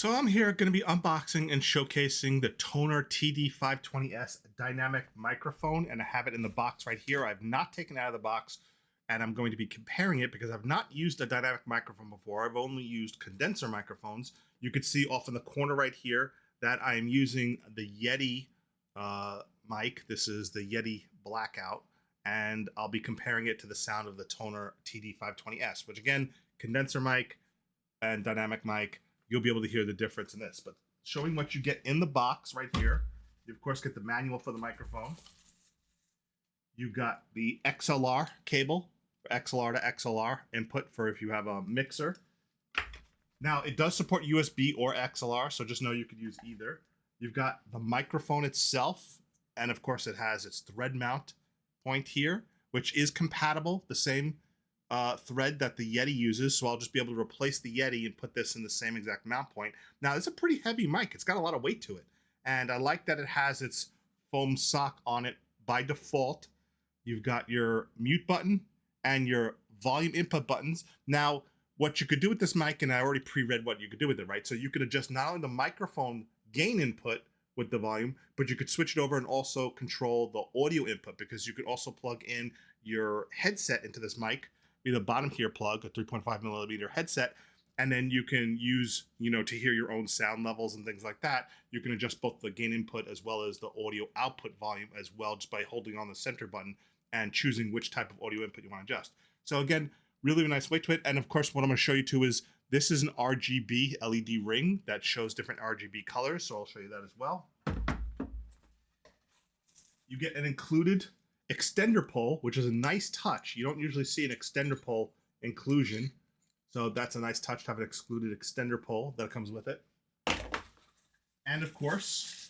So I'm here going to be unboxing and showcasing the TONOR TD520S Dynamic Microphone, and I have it in the box right here. I've not taken it out of the box, and I'm going to be comparing it because I've not used a dynamic microphone before. I've only used condenser microphones. You could see off in the corner right here that I am using the Yeti mic. This is the Yeti Blackout, and I'll be comparing it to the sound of the TONOR TD520S, which again, condenser mic and dynamic mic. You'll be able to hear the difference in this. But showing what you get in the box right here, you of course get the manual for the microphone. You've got the XLR cable, XLR to XLR input for if you have a mixer. Now it does support USB or XLR, so just know you could use either. You've got the microphone itself, and of course it has its thread mount point here, which is compatible, the same thread that the Yeti uses, so I'll just be able to replace the Yeti and put this in the same exact mount point. Now, it's a pretty heavy mic. It's got a lot of weight to it, and I like that it has its foam sock on it by default. You've got your mute button and your volume input buttons. Now, what you could do with this mic, and I already pre-read what you could do with it, right? So you could adjust not only the microphone gain input with the volume, but you could switch it over and also control the audio input, because you could also plug in your headset into this mic, the bottom here plug, a 3.5 millimeter headset, and then you can use, to hear your own sound levels and things like that. You can adjust both the gain input as well as the audio output volume as well, just by holding on the center button and choosing which type of audio input you want to adjust. So again, really nice weight to it. And of course, what I'm going to show you too is this is an RGB LED ring that shows different RGB colors. So I'll show you that as well. You get an included extender pole, which is a nice touch. You don't usually see an extender pole inclusion, so that's a nice touch to have an excluded extender pole that comes with it. And of course,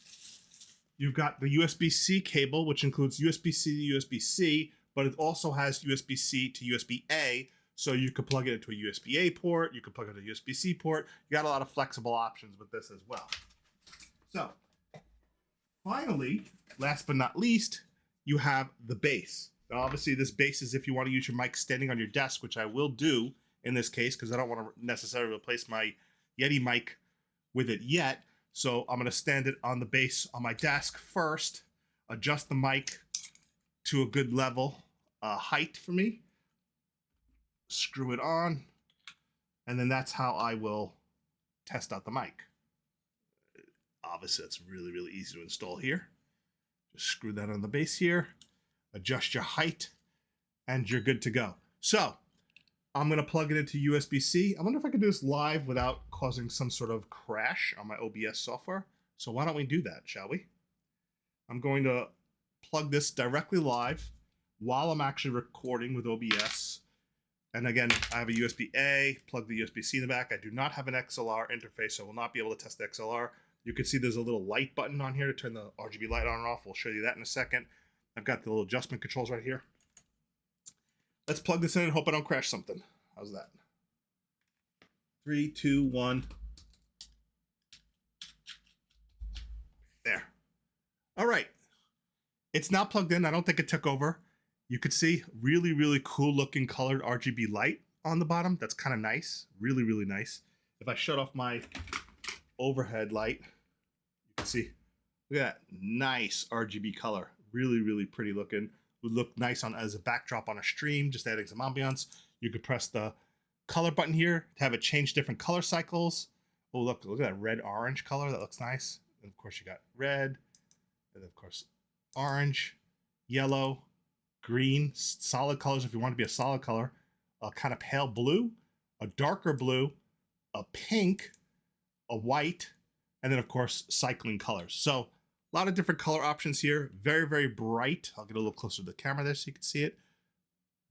you've got the USB-C cable, which includes USB-C to USB-C, but it also has USB-C to USB-A, so you could plug it into a USB-A port, you could plug it into a USB-C port. You got a lot of flexible options with this as well. So, finally, last but not least, you have the base. Now, obviously, this base is if you want to use your mic standing on your desk, which I will do in this case because I don't want to necessarily replace my Yeti mic with it yet. So I'm going to stand it on the base on my desk first, adjust the mic to a good level height for me, screw it on, and then that's how I will test out the mic. Obviously, it's really easy to install here. Just screw that on the base here, adjust your height, and you're good to go. So I'm going to plug it into USB-C. I wonder if I can do this live without causing some sort of crash on my OBS software. So why don't we do that, shall we? I'm going to plug this directly live while I'm actually recording with OBS. And again, I have a USB-A, plug the USB-C in the back. I do not have an XLR interface, so I will not be able to test the XLR. You can see there's a little light button on here to turn the RGB light on and off. We'll show you that in a second. I've got the little adjustment controls right here. Let's plug this in and hope I don't crash something. How's that? 3, 2, 1. There. All right. It's now plugged in. I don't think it took over. You could see really cool looking colored RGB light on the bottom. That's kind of nice. Really nice. If I shut off my overhead light, you can see, look at that nice RGB color. Really pretty looking. Would look nice on as a backdrop on a stream, just adding some ambiance. You could press the color button here to have it change different color cycles. Oh, look at that red orange color. That looks nice. And of course you got red, and of course orange, yellow, green, solid colors if you want to be a solid color, a kind of pale blue, a darker blue, a pink, a white, and then of course cycling colors. So a lot of different color options here. Very bright. I'll get a little closer to the camera there so you can see it.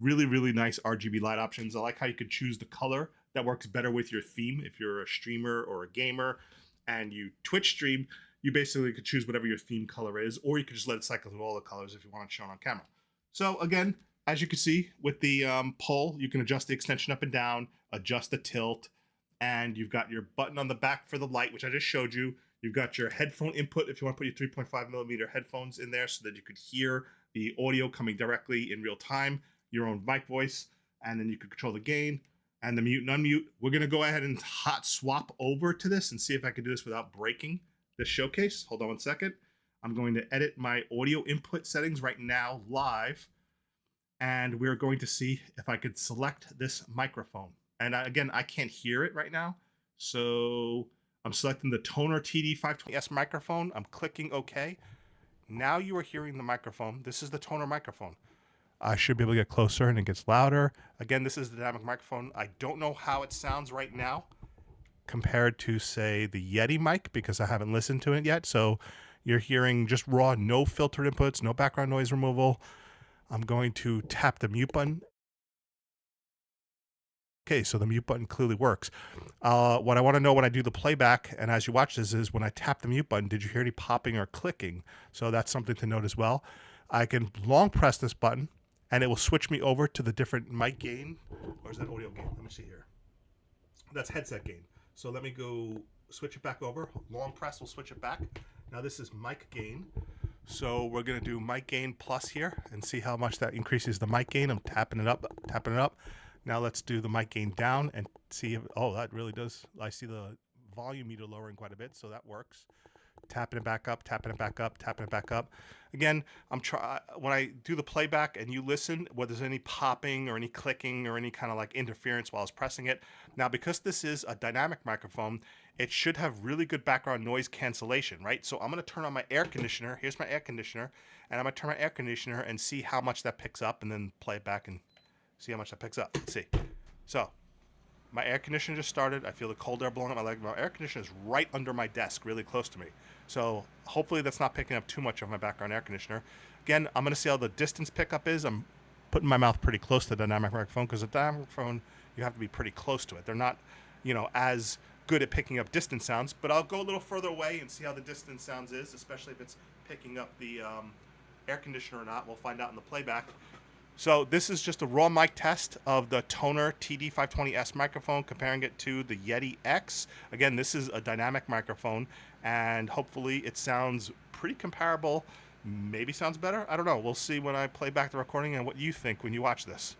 Really nice RGB light options. I like how you could choose the color that works better with your theme. If you're a streamer or a gamer and you Twitch stream, you basically could choose whatever your theme color is, or you could just let it cycle through all the colors if you want it shown on camera. So again, as you can see with the pole, you can adjust the extension up and down, adjust the tilt, and you've got your button on the back for the light, which I just showed you. You've got your headphone input if you want to put your 3.5 millimeter headphones in there so that you could hear the audio coming directly in real time, your own mic voice, and then you can control the gain. and the mute and unmute. We're going to go ahead and hot swap over to this and see if I can do this without breaking the showcase. Hold on one second. I'm going to edit my audio input settings right now live, and we're going to see if I could select this microphone. And again, I can't hear it right now, so I'm selecting the TONOR TD520S microphone. I'm clicking OK. Now you are hearing the microphone. This is the TONOR microphone. I should be able to get closer and it gets louder. Again, this is the dynamic microphone. I don't know how it sounds right now compared to, say, the Yeti mic because I haven't listened to it yet. So you're hearing just raw, no filtered inputs, no background noise removal. I'm going to tap the mute button. Okay, so the mute button clearly works. What I want to know when I do the playback, and as you watch this, is when I tap the mute button, did you hear any popping or clicking? So that's something to note as well. I can long press this button, and it will switch me over to the different mic gain. Or is that audio gain? Let me see here. That's headset gain. So let me go switch it back over. Long press will switch it back. Now this is mic gain. So we're going to do mic gain plus here and see how much that increases the mic gain. I'm tapping it up, tapping it up. Now let's do the mic gain down and see if, oh, that really does. I see the volume meter lowering quite a bit, so that works. Tapping it back up, tapping it back up, tapping it back up. Again, when I do the playback and you listen, whether there's any popping or any clicking or any kind of like interference while I was pressing it. Now, because this is a dynamic microphone, it should have really good background noise cancellation, right? So I'm going to turn on my air conditioner. Here's my air conditioner, and I'm going to turn my air conditioner and see how much that picks up, and then play it back and see how much that picks up. Let's see. So my air conditioner just started. I feel the cold air blowing up my leg. My air conditioner is right under my desk, really close to me. So hopefully that's not picking up too much of my background air conditioner. Again, I'm going to see how the distance pickup is. I'm putting my mouth pretty close to the dynamic microphone because the dynamic microphone, you have to be pretty close to it. They're not, as good at picking up distance sounds, but I'll go a little further away and see how the distance sounds is, especially if it's picking up the air conditioner or not. We'll find out in the playback. So this is just a raw mic test of the TONOR TD520S microphone, comparing it to the Yeti X. Again, this is a dynamic microphone, and hopefully it sounds pretty comparable. Maybe sounds better. I don't know. We'll see when I play back the recording and what you think when you watch this.